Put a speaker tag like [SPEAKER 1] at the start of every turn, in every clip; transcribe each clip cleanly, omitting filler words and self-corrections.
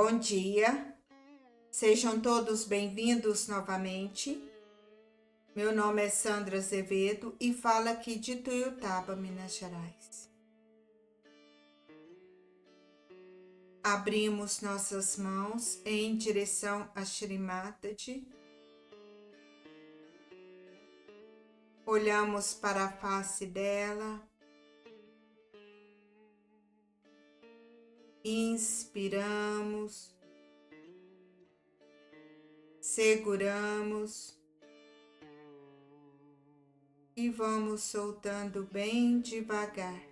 [SPEAKER 1] Bom dia, sejam todos bem-vindos novamente. Meu nome é Sandra Azevedo e falo aqui de Tuiutaba, Minas Gerais. Abrimos nossas mãos em direção a Shri Mataji. Olhamos para a face dela. Inspiramos. Seguramos. E vamos soltando bem devagar.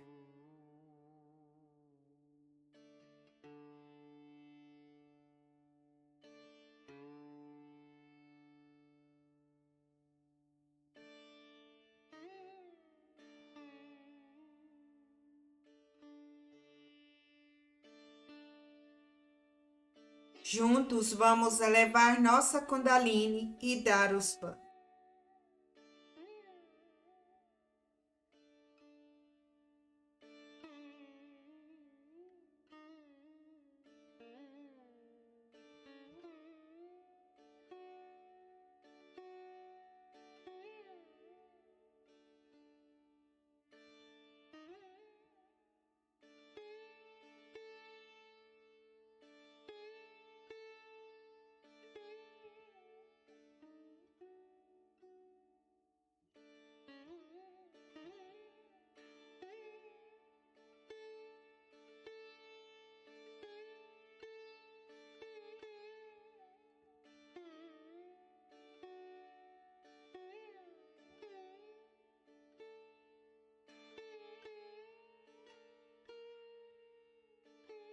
[SPEAKER 1] Juntos vamos elevar nossa Kundalini e dar os banhos.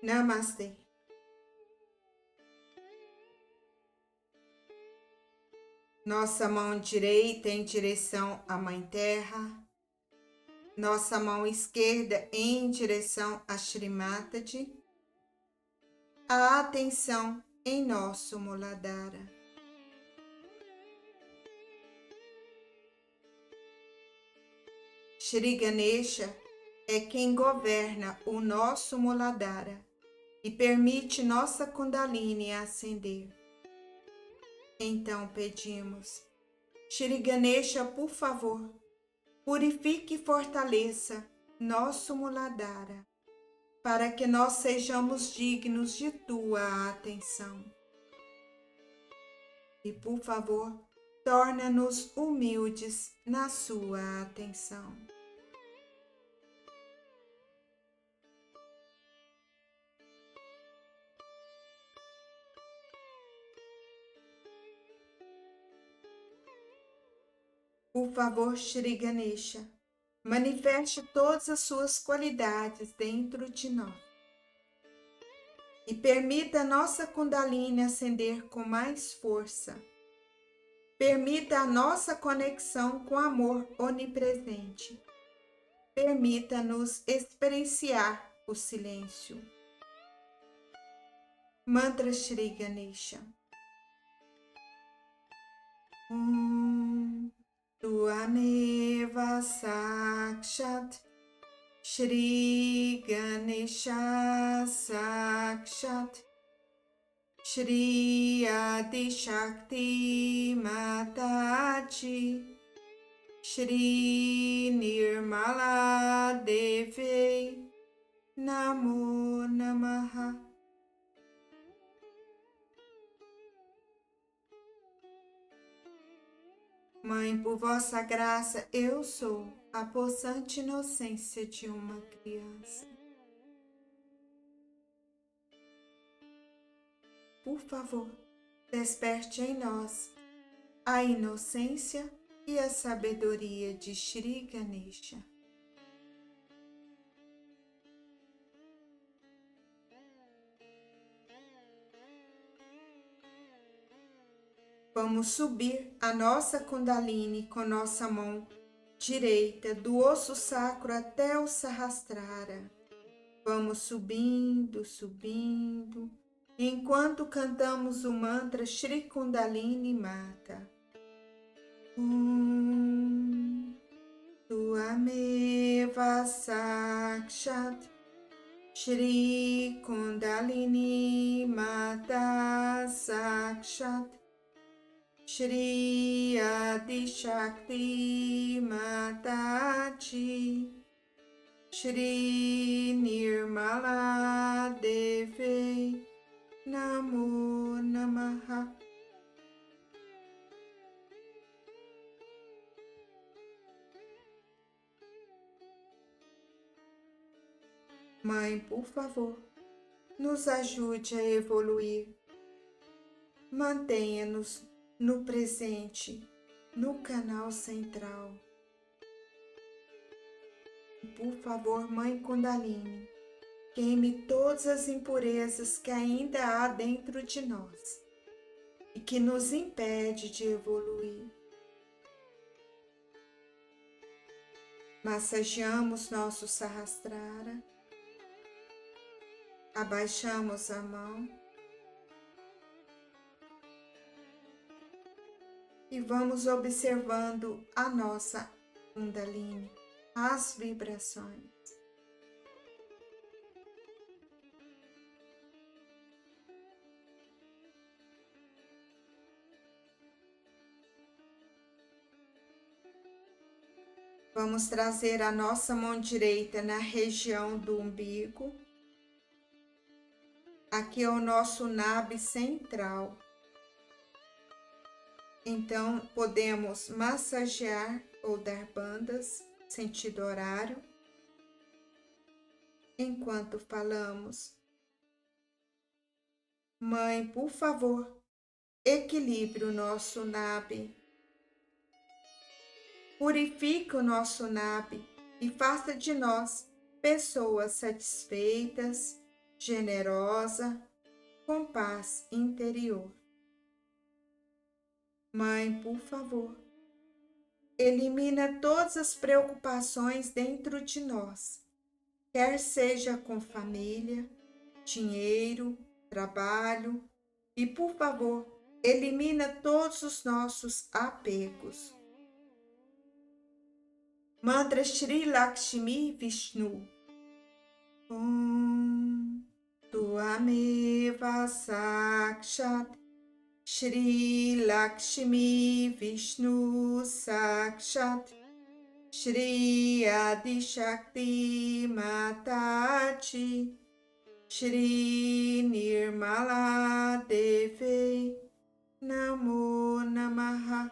[SPEAKER 1] Namastê. Nossa mão direita em direção à Mãe Terra. Nossa mão esquerda em direção a Shri Mataji. A atenção em nosso Muladhara. Shri Ganesha é quem governa o nosso Muladhara e permite nossa Kundalini ascender. Então pedimos, Shri Ganesha, por favor, purifique e fortaleça nosso Muladhara, para que nós sejamos dignos de tua atenção. E por favor, torna-nos humildes na sua atenção. Por favor, Shri Ganesha, manifeste todas as suas qualidades dentro de nós e permita a nossa Kundalini ascender com mais força. Permita a nossa conexão com o amor onipresente. Permita-nos experienciar o silêncio. Mantra Shri Ganesha. Tuameva Sakshat Shri Ganesha Sakshat Shri Adi Shakti Mataji Shri Nirmala Devi Namo Namaha. Mãe, por vossa graça, eu sou a possante inocência de uma criança. Por favor, desperte em nós a inocência e a sabedoria de Shri Ganesha. Vamos subir a nossa Kundalini com nossa mão direita, do osso sacro até o Sahasrara. Vamos subindo, subindo, enquanto cantamos o mantra Shri Kundalini Mata. Tuameva Sakshat Shri Kundalini Mata Sakshat Shri Adi Shakti Mataji Shri Nirmala Deve Namo Namaha. Mãe, por favor, nos ajude a evoluir. Mantenha-nos no presente, no canal central. Por favor, Mãe Kundalini, queime todas as impurezas que ainda há dentro de nós e que nos impede de evoluir. Massageamos nosso Sahasrara. Abaixamos a mão e vamos observando a nossa Kundalini, as vibrações. Vamos trazer a nossa mão direita na região do umbigo. Aqui é o nosso nabe central. Então, podemos massagear ou dar bandas, sentido horário, enquanto falamos. Mãe, por favor, equilibre o nosso nabe. Purifique o nosso nabe e faça de nós pessoas satisfeitas, generosa, com paz interior. Mãe, por favor, elimina todas as preocupações dentro de nós, quer seja com família, dinheiro, trabalho, e por favor, elimina todos os nossos apegos. Mantra Shri Lakshmi Vishnu. Tuameva Sakshat Shri Lakshmi Vishnu Sakshat Shri Adi Shakti Mataji Shri Nirmala Deve Namo Namaha.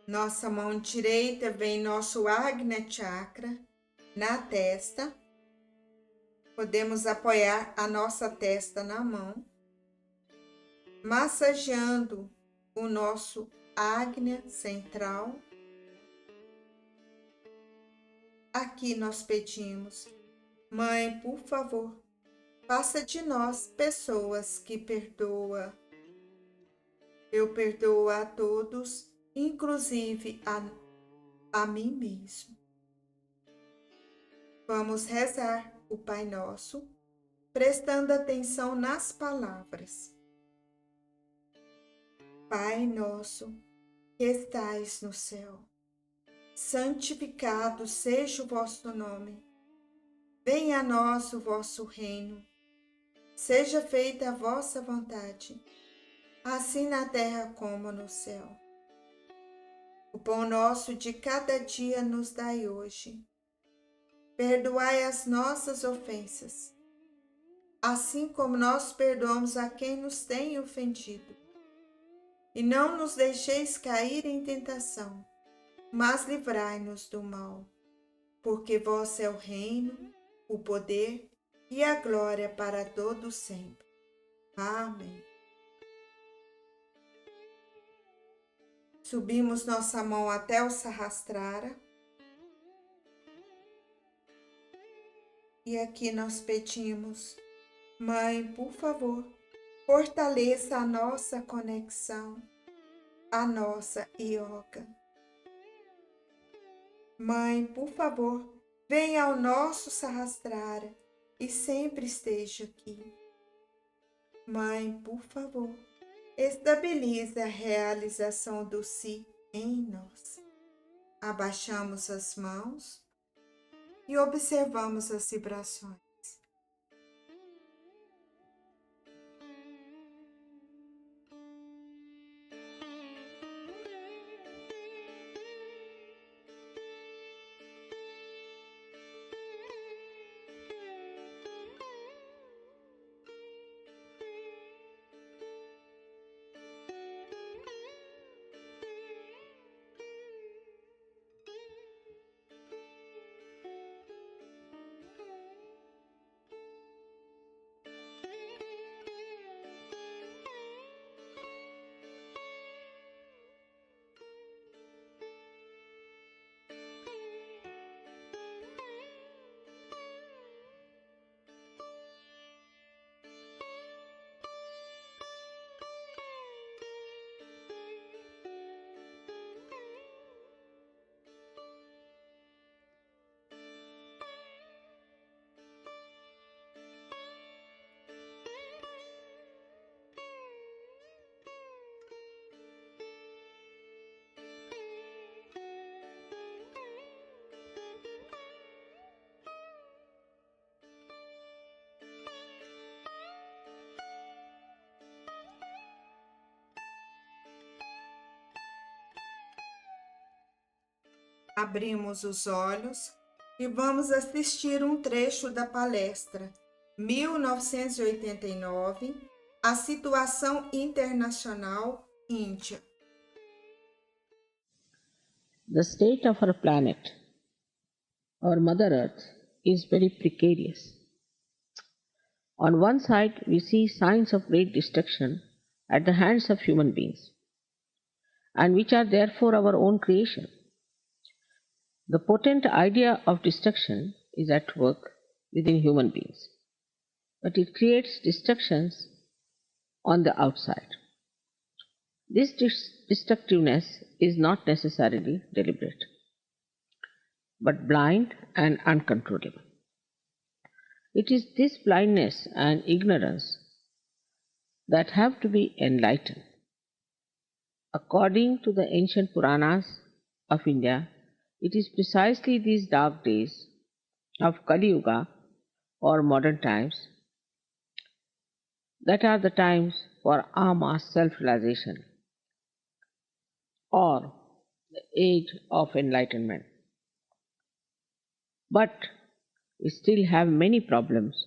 [SPEAKER 1] Nossa mão direita vem nosso Agnya Chakra na testa. Podemos apoiar a nossa testa na mão, massageando o nosso Agnya central. Aqui nós pedimos, Mãe, por favor, faça de nós pessoas que perdoam. Eu perdoo a todos, inclusive a mim mesmo. Vamos rezar o Pai Nosso, prestando atenção nas palavras. Pai nosso, que estais no céu, santificado seja o vosso nome. Venha a nós o vosso reino. Seja feita a vossa vontade, assim na terra como no céu. O pão nosso de cada dia nos dai hoje. Perdoai as nossas ofensas, assim como nós perdoamos a quem nos tem ofendido. E não nos deixeis cair em tentação, mas livrai-nos do mal. Porque vosso é o reino, o poder e a glória para todo sempre. Amém. Subimos nossa mão até o Sahasrara. E aqui nós pedimos, Mãe, por favor, fortaleça a nossa conexão, a nossa yoga. Mãe, por favor, venha ao nosso Sahasrara e sempre esteja aqui. Mãe, por favor, estabilize a realização do Si em nós. Abaixamos as mãos e observamos as vibrações. Abrimos os olhos e vamos assistir um trecho da palestra 1989, A Situação Internacional Índia.
[SPEAKER 2] The state of our planet, our Mother Earth, is very precarious. On one side, we see signs of great destruction at the hands of human beings, and which are therefore our own creation. The potent idea of destruction is at work within human beings, but it creates destructions on the outside. This destructiveness is not necessarily deliberate, but blind and uncontrollable. It is this blindness and ignorance that have to be enlightened. According to the ancient Puranas of India, it is precisely these dark days of Kali Yuga or modern times that are the times for en masse self-realization or the age of enlightenment. But we still have many problems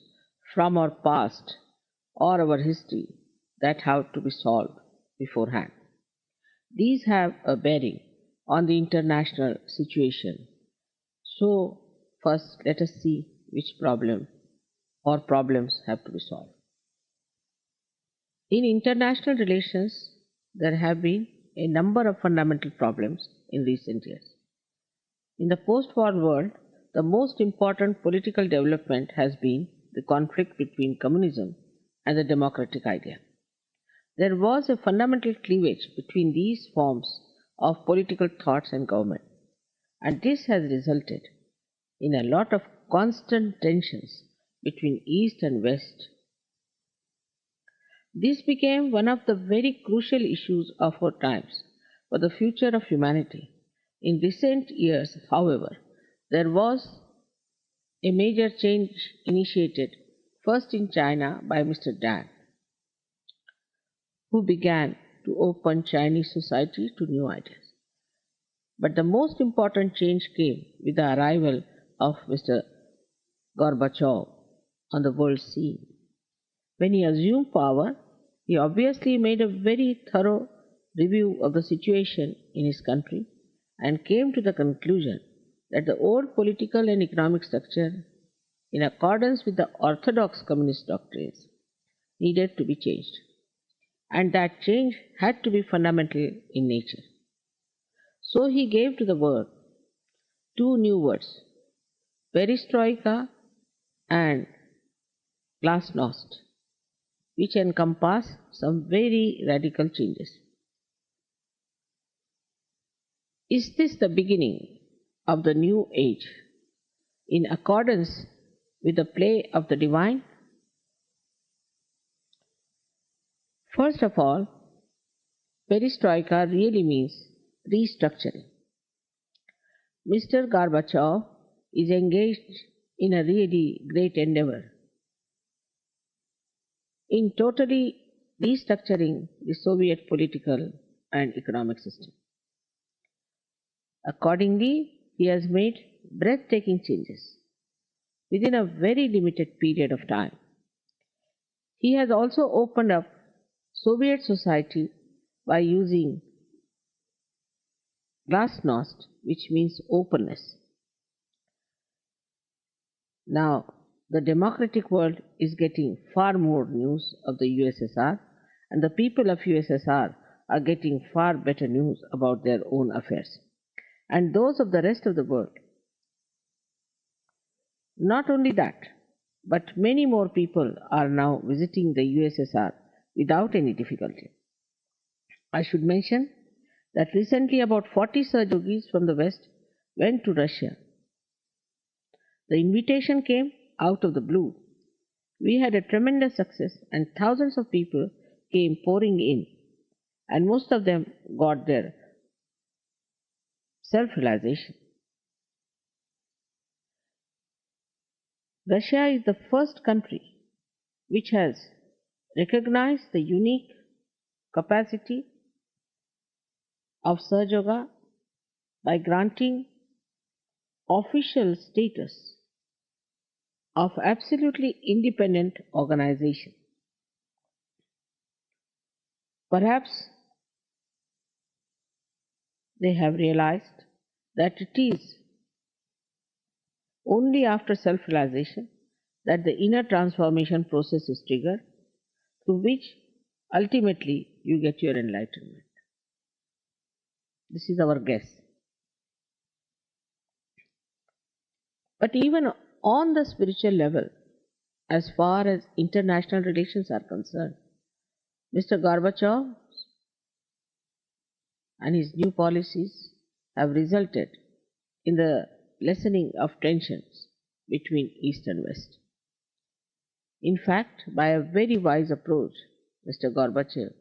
[SPEAKER 2] from our past or our history that have to be solved beforehand. These have a bearing on the international situation. So, first let us see which problem or problems have to be solved. In international relations, there have been a number of fundamental problems in recent years. In the post-war world, the most important political development has been the conflict between communism and the democratic idea. There was a fundamental cleavage between these forms of political thoughts and government, and this has resulted in a lot of constant tensions between East and West. This became one of the very crucial issues of our times for the future of humanity. In recent years, however, there was a major change initiated first in China by Mr. Deng, who began to open Chinese society to new ideas. But the most important change came with the arrival of Mr. Gorbachev on the world scene. When he assumed power, he obviously made a very thorough review of the situation in his country and came to the conclusion that the old political and economic structure, in accordance with the orthodox communist doctrines, needed to be changed, and that change had to be fundamental in nature. So he gave to the world two new words, perestroika and glasnost. which encompass some very radical changes. Is this the beginning of the new age, in accordance with the play of the divine? First of all, perestroika really means restructuring. Mr. Gorbachev is engaged in a really great endeavor in totally restructuring the Soviet political and economic system. Accordingly, he has made breathtaking changes within a very limited period of time. He has also opened up Soviet society by using glasnost, which means openness. Now, the democratic world is getting far more news of the USSR, and the people of USSR are getting far better news about their own affairs and those of the rest of the world. Not only that, but many more people are now visiting the USSR without any difficulty. I should mention that recently about 40 Sahajogis from the West went to Russia. The invitation came out of the blue. We had a tremendous success and thousands of people came pouring in, and most of them got their self-realization. Russia is the first country which has recognized the unique capacity of Sahaja Yoga by granting official status of absolutely independent organization. Perhaps they have realized that it is only after self-realization that the inner transformation process is triggered, through which ultimately you get your enlightenment. This is our guess. But even on the spiritual level, as far as international relations are concerned, Mr. Gorbachev and his new policies have resulted in the lessening of tensions between East and West. In fact, by a very wise approach, Mr. Gorbachev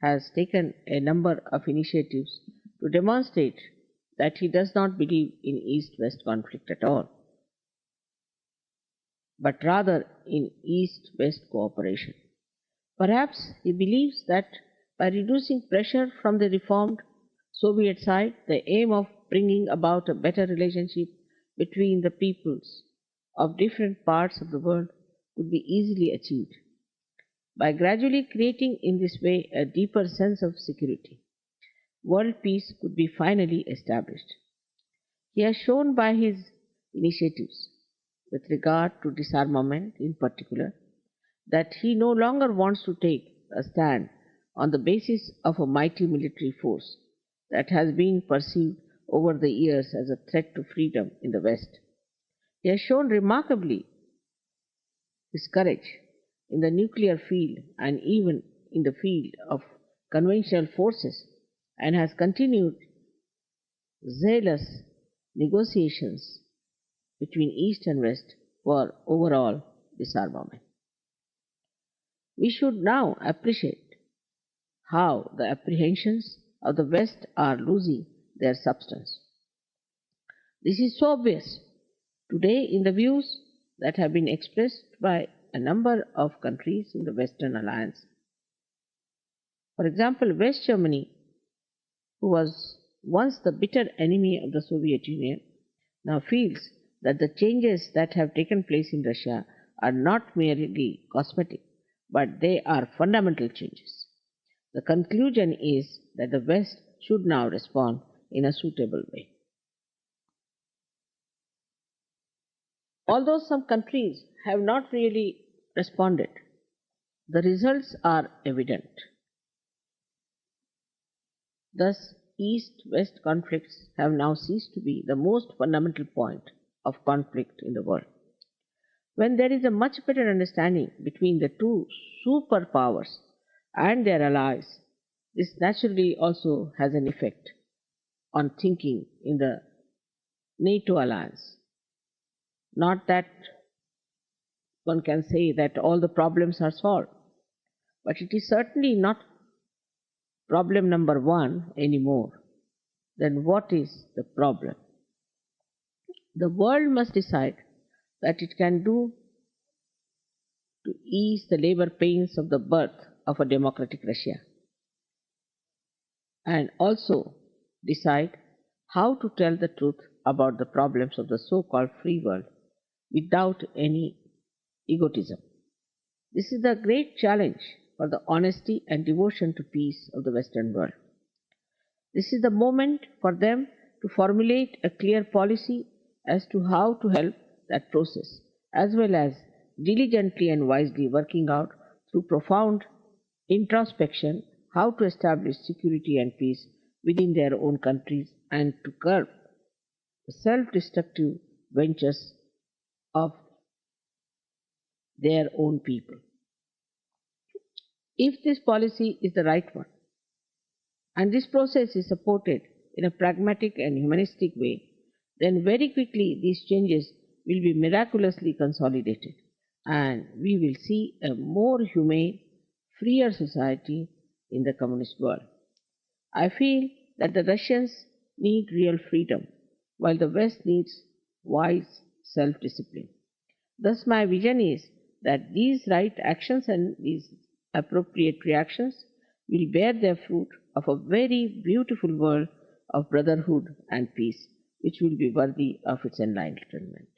[SPEAKER 2] has taken a number of initiatives to demonstrate that he does not believe in East-West conflict at all, but rather in East-West cooperation. Perhaps he believes that by reducing pressure from the reformed Soviet side, the aim of bringing about a better relationship between the peoples of different parts of the world could be easily achieved. By gradually creating in this way a deeper sense of security, world peace could be finally established. He has shown by his initiatives with regard to disarmament in particular that he no longer wants to take a stand on the basis of a mighty military force that has been perceived over the years as a threat to freedom in the West. He has shown remarkably his courage in the nuclear field and even in the field of conventional forces, and has continued zealous negotiations between East and West for overall disarmament. We should now appreciate how the apprehensions of the West are losing their substance. This is so obvious today in the views that have been expressed by a number of countries in the Western Alliance. For example, West Germany, who was once the bitter enemy of the Soviet Union, now feels that the changes that have taken place in Russia are not merely cosmetic, but they are fundamental changes. The conclusion is that the West should now respond in a suitable way. Although some countries have not really responded, the results are evident. Thus, East-West conflicts have now ceased to be the most fundamental point of conflict in the world. When there is a much better understanding between the two superpowers and their allies, this naturally also has an effect on thinking in the NATO alliance. Not that one can say that all the problems are solved, but it is certainly not problem number one anymore. Then what is the problem? The world must decide that it can do to ease the labor pains of the birth of a democratic Russia, and also decide how to tell the truth about the problems of the so-called free world without any egotism. This is the great challenge for the honesty and devotion to peace of the Western world. This is the moment for them to formulate a clear policy as to how to help that process, as well as diligently and wisely working out through profound introspection how to establish security and peace within their own countries and to curb the self-destructive ventures of their own people. If this policy is the right one, and this process is supported in a pragmatic and humanistic way, then very quickly these changes will be miraculously consolidated, and we will see a more humane, freer society in the communist world. I feel that the Russians need real freedom, while the West needs wise self-discipline. Thus, my vision is that these right actions and these appropriate reactions will bear their fruit of a very beautiful world of brotherhood and peace, which will be worthy of its enlightenment.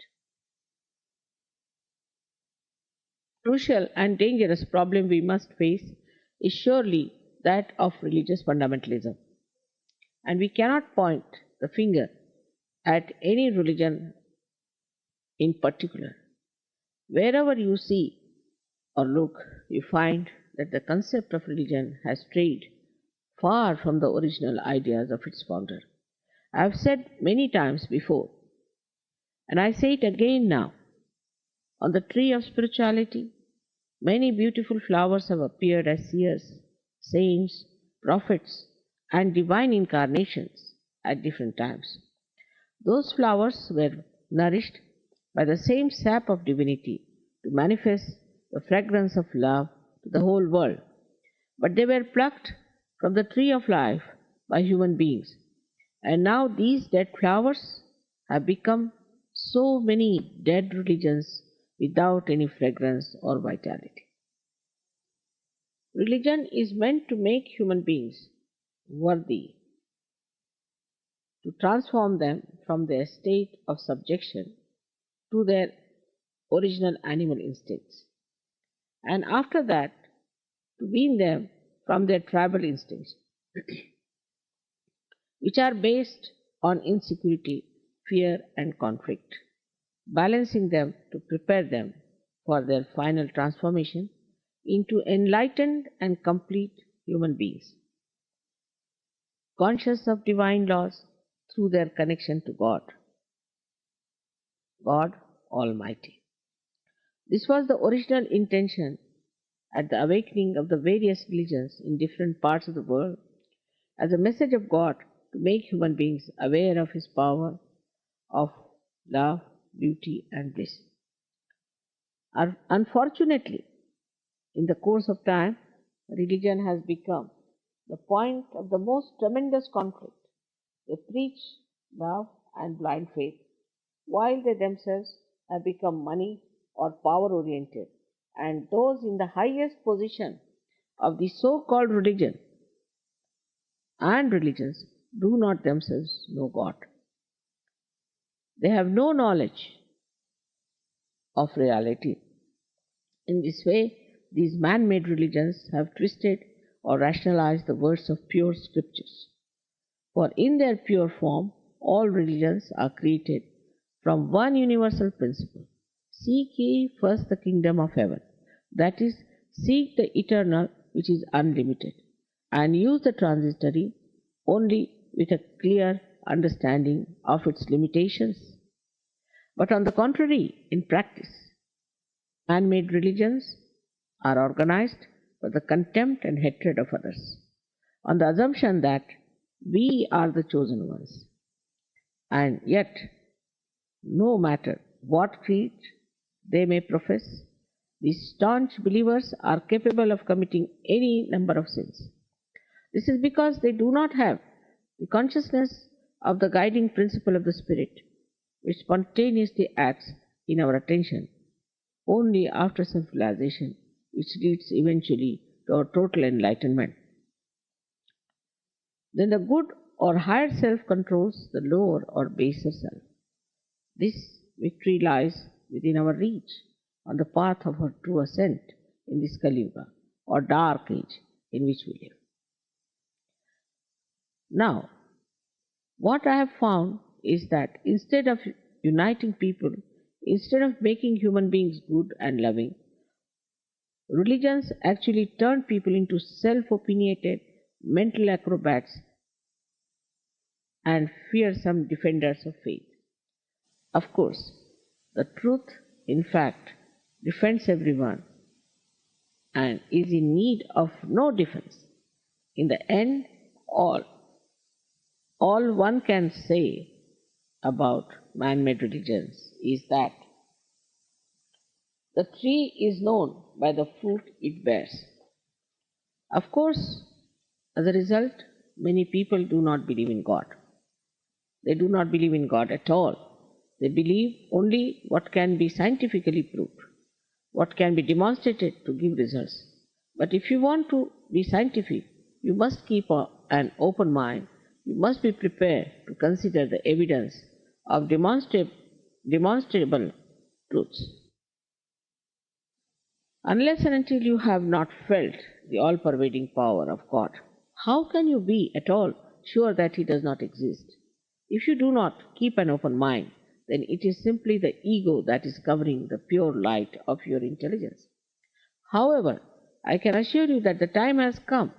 [SPEAKER 2] Crucial and dangerous problem we must face is surely that of religious fundamentalism. And we cannot point the finger at any religion in particular. Wherever you see or look, you find that the concept of religion has strayed far from the original ideas of its founder. I have said many times before, and I say it again now, on the tree of spirituality, many beautiful flowers have appeared as seers, saints, prophets, and divine incarnations at different times. Those flowers were nourished by the same sap of divinity to manifest the fragrance of love to the whole world. But they were plucked from the tree of life by human beings. And now these dead flowers have become so many dead religions without any fragrance or vitality. Religion is meant to make human beings worthy, to transform them from their state of subjection to their original animal instincts, and after that to wean them from their tribal instincts, which are based on insecurity, fear, and conflict, balancing them to prepare them for their final transformation into enlightened and complete human beings, conscious of divine laws through their connection to God Almighty. This was the original intention at the awakening of the various religions in different parts of the world, as a message of God to make human beings aware of His power of love, beauty, and bliss. Unfortunately, in the course of time, religion has become the point of the most tremendous conflict. They preach love and blind faith, while they themselves have become money or power oriented, and those in the highest position of the so-called religion and religions do not themselves know God. They have no knowledge of reality. In this way, these man-made religions have twisted or rationalized the words of pure scriptures. For in their pure form, all religions are created from one universal principle. Seek ye first the kingdom of heaven. That is, seek the eternal which is unlimited, and use the transitory only with a clear understanding of its limitations. But on the contrary, in practice, Man-made religions are organized for the contempt and hatred of others, on the assumption that we are the chosen ones. And yet, no matter what creed they may profess, these staunch believers are capable of committing any number of sins. This is because they do not have the consciousness of the guiding principle of the Spirit, which spontaneously acts in our attention only after self realization, which leads eventually to our total enlightenment. Then the good or higher self controls the lower or baser self. This victory lies within our reach on the path of our true ascent in this Kali Yuga, or dark age in which we live. Now, what I have found is that instead of uniting people, instead of making human beings good and loving, religions actually turn people into self-opinionated mental acrobats and fearsome defenders of faith. Of course, the truth, in fact, defends everyone and is in need of no defense. In the end, all one can say about man-made religions is that the tree is known by the fruit it bears. Of course, as a result, many people do not believe in God. They do not believe in God at all. They believe only what can be scientifically proved, what can be demonstrated to give results. But if you want to be scientific, you must keep an open mind. You must be prepared to consider the evidence of demonstrable truths. Unless and until you have not felt the all-pervading power of God, how can you be at all sure that He does not exist? If you do not keep an open mind, then it is simply the ego that is covering the pure light of your intelligence. However, I can assure you that the time has come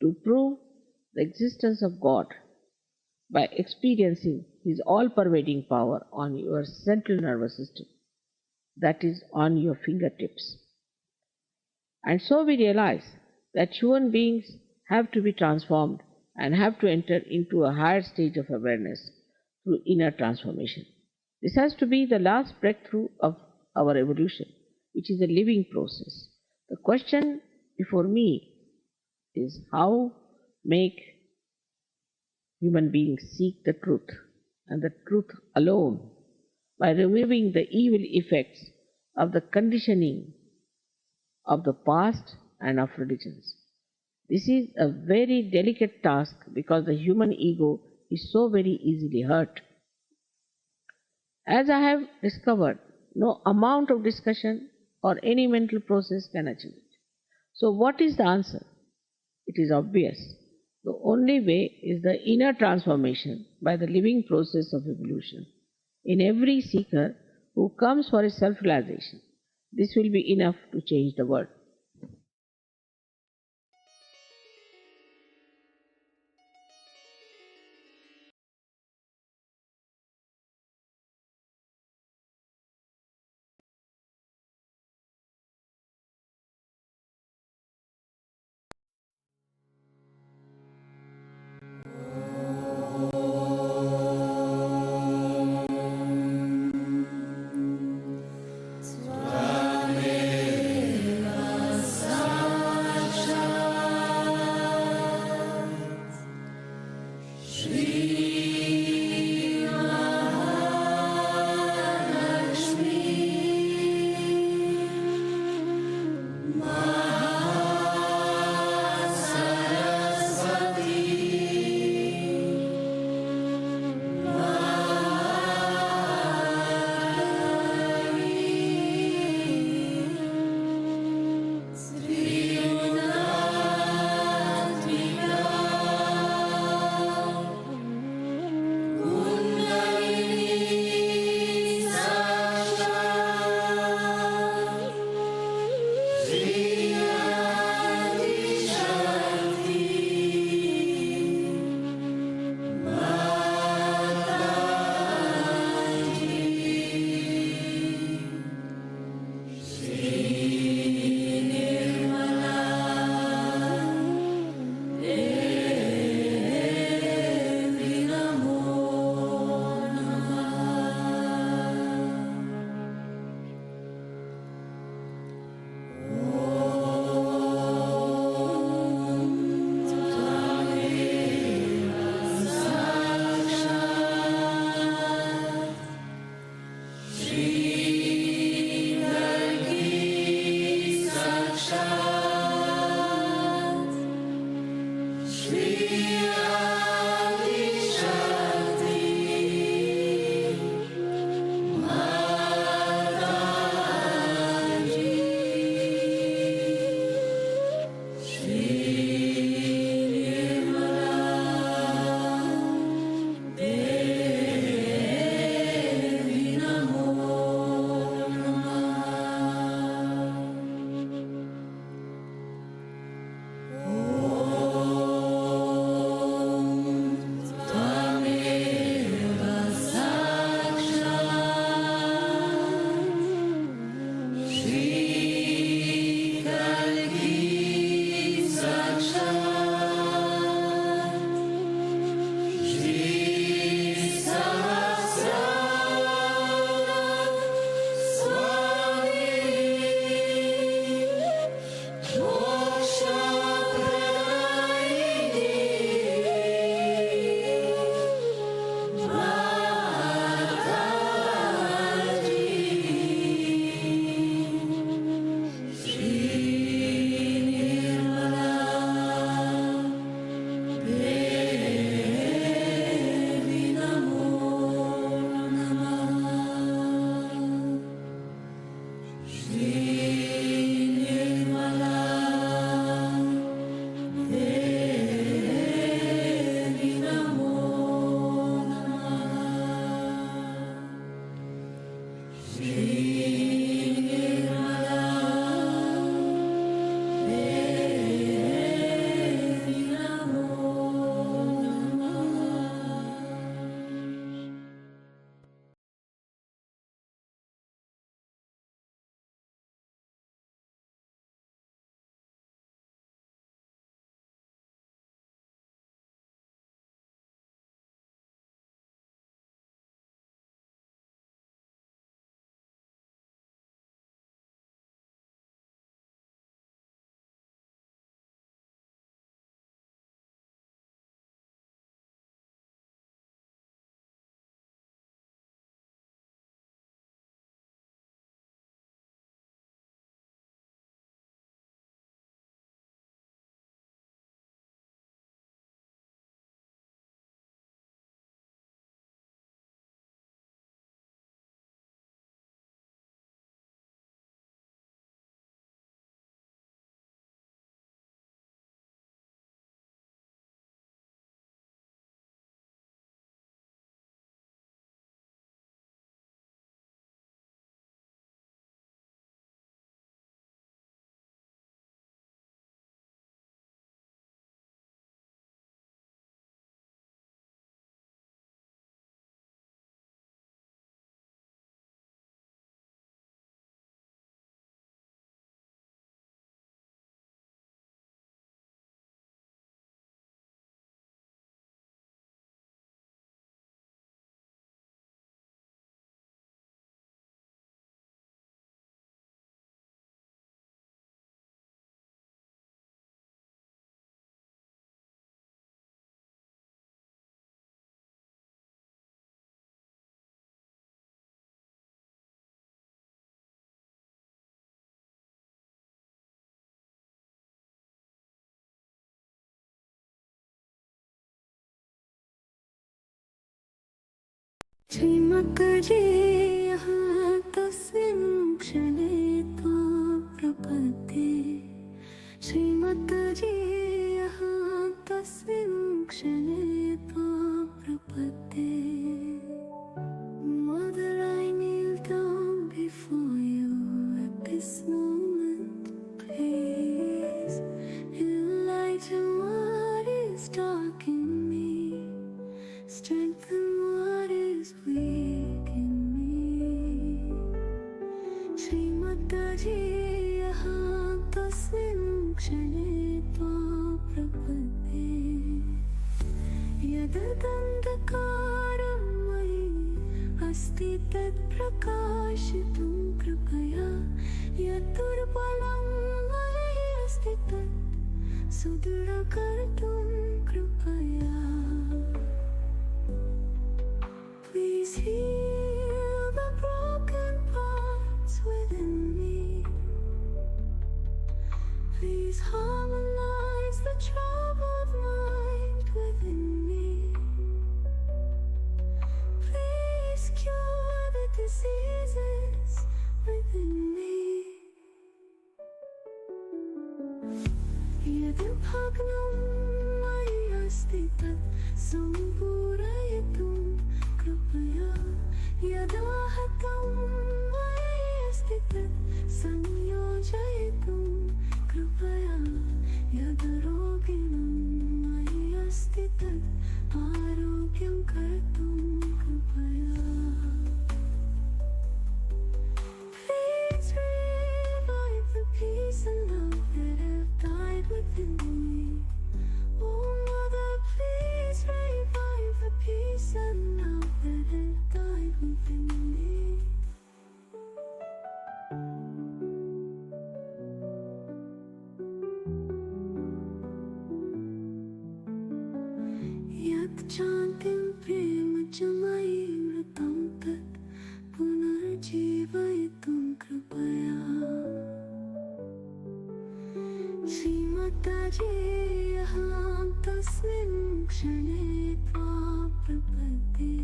[SPEAKER 2] to prove the existence of God by experiencing His all-pervading power on your central nervous system, that is, on your fingertips. And so we realize that human beings have to be transformed and have to enter into a higher stage of awareness through inner transformation. This has to be the last breakthrough of our evolution, which is a living process. The question before me is how make human beings seek the truth, and the truth alone, by removing the evil effects of the conditioning of the past and of religions. This is a very delicate task because the human ego is so very easily hurt. As I have discovered, no amount of discussion or any mental process can achieve it. So what is the answer? It is obvious. The only way is the inner transformation by the living process of evolution in every seeker who comes for his self-realization. This will be enough to change the world.
[SPEAKER 3] श्रीमद्गजे यहाँ तस्मिन् क्षणे त्वा प्रपद्ये श्रीमद्गजे यहाँ तस्मिन् क्षणे त्वा प्रपद्ये Mother, I kneel down before you at this moment. Please enlighten what is dark in me. Strengthen what is weak in me. श्रीमद्गजे यहाँ तस्मिन् क्षणे त्वा प्रपद्ये यदन्तकारं मयि अस्ति तत्प्रकाशितुं कृपया यद्दुर्बलं मयि अस्ति तत् सुदृढकर्तुं कृपया Please heal the broken parts within me. Please harmonize the troubled mind within me. Please cure the diseases within me. यद्भग्नं मयि अस्ति तत् सम्पूरयितुं कृपया यदाहतं मयि अस्ति तत् संयोजयितुं कृपया यदरोगिणं मयि अस्ति तत् आरोग्यं कर्तुं कृपया Please revive the peace and love that have died within me. Oh Mother, please revive the peace and love that have died within me. यत् शान्तिं प्रेम च मयि मृतं तत् पुनर्जीवयितुं कृपया श्रीमद्गजे यहाँ तस्मिन् क्षणे त्वा प्रपद्ये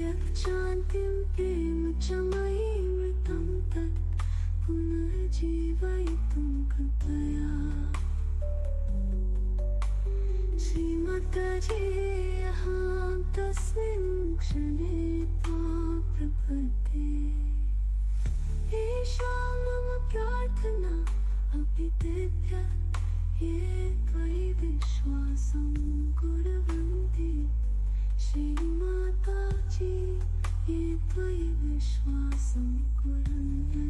[SPEAKER 3] यत् शान्तिं प्रेम च मयि मृतं तत् पुनर्जीवयितुं कृपया श्रीमद्गजे यहाँ तस्मिन् क्षणे त्वा प्रपद्ये एषा मम प्रार्थना अपि तेभ्यः ये त्वयि विश्वासं कुर्वन्ति श्रीमाता जी ये त्वयि विश्वासं कुर्वन्ति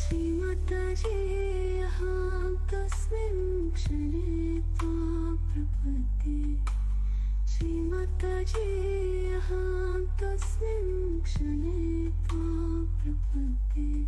[SPEAKER 3] श्रीमद्गजे यहाँ तस्मिन् क्षणे त्वा प्रपद्ये श्रीमद्गजे यहाँ तस्मिन् क्षणे त्वा प्रपद्ये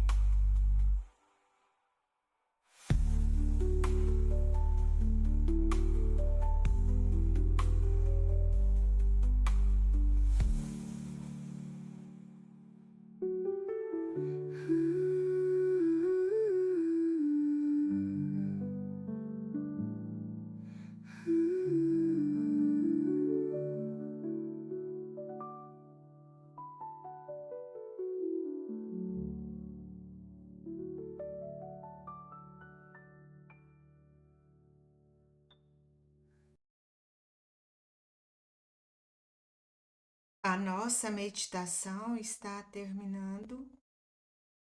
[SPEAKER 1] A nossa meditação está terminando.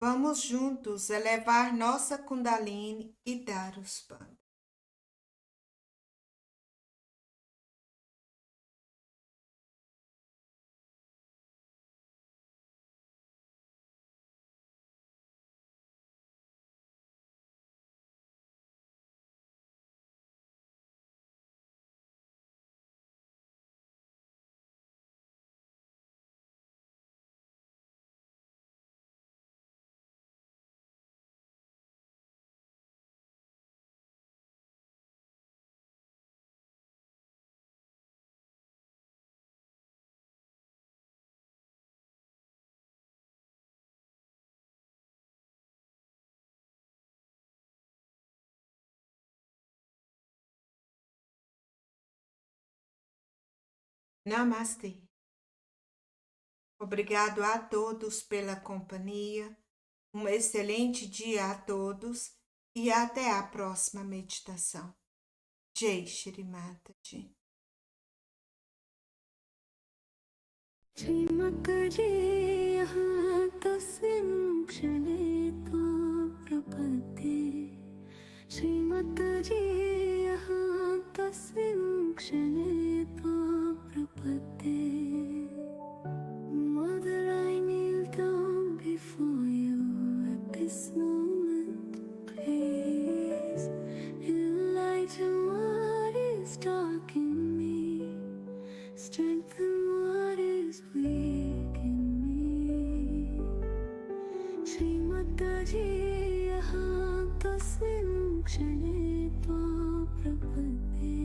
[SPEAKER 1] Vamos juntos elevar nossa Kundalini e dar os banhos. Namastê. Obrigado a todos pela companhia. Um excelente dia a todos e até a próxima meditação. Jai Shri Mataji.
[SPEAKER 3] श्रीमद्जी यहाँ तस्मिन् क्षणे प्रपद्ये श्रीमद्जी यहाँ तस्मिन् क्षणे प्रपद्ये Mother, I kneel down before you at this moment. Please enlighten what is dark in me, strengthen what is weak in me. श्रीमद्जी यहाँ तस्मिन् क्षणे प्रपद्ये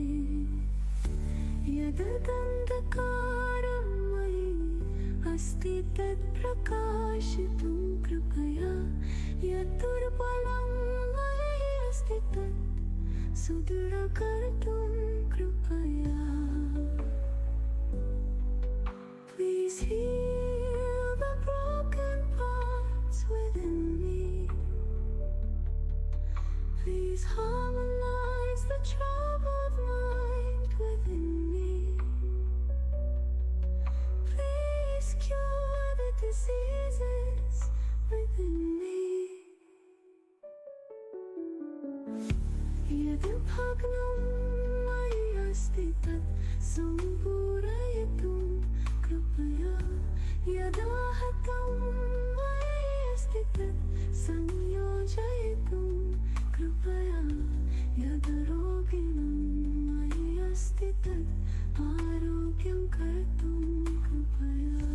[SPEAKER 3] यदन्तकारं मयि अस्ति तत् प्रकाशितुं कृपया यद्दुर्बलं मयि अस्ति तत् सुदृढकर्तुं कृपया. Please heal the broken parts within me. Please harmonize the troubled mind within me. Please cure the diseases within me. यद्भग्नं मयि अस्ति तत् सम्पूरयितुं कृपया यदाहतं मयि अस्ति तत् संयोजयितुं कृपया यदरोगिणं मयि अस्ति तत् आरोग्यं कर्तुं कृपया.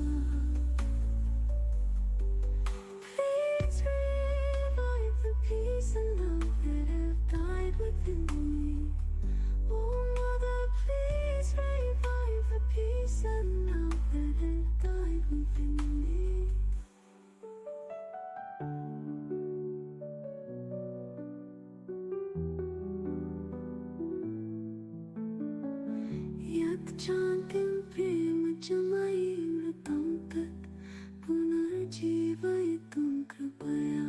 [SPEAKER 3] Please revive the peace and love that have died within me. Oh Mother, please revive the peace and love that have died within me. यत् शान्तिं प्रेम च मयि मृतं तत् पुनर्जीवयितुं कृपया.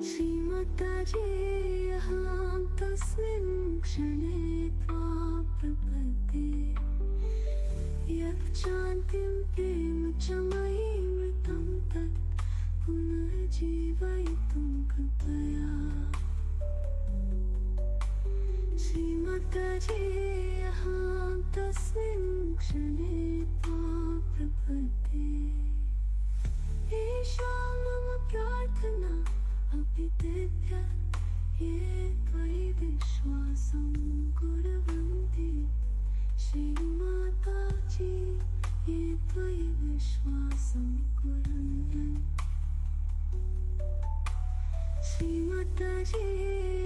[SPEAKER 3] श्रीमद्जी यहाँ तस्मिन् क्षणे प्रपद्ये यत् शान्तिं प्रेम च मयि मृतं तत् पुनर्जीवयितुं कृपया. श्रीमद्जी यहाँ तस्मिन् क्षणे प्रपद्ये एषा मम प्रार्थना अपि तेभ्यः ये त्वयि विश्वासं कुर्वन्ति. श्रीमाताजी ये त्वयि विश्वासं कुर्वन्ति. श्रीमद्जी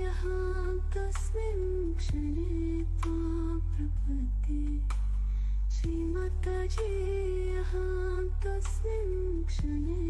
[SPEAKER 3] यहाँ तस्मिन् क्षणे प्रपद्ये श्रीमद्जी यहाँ तस्मिन् क्षणे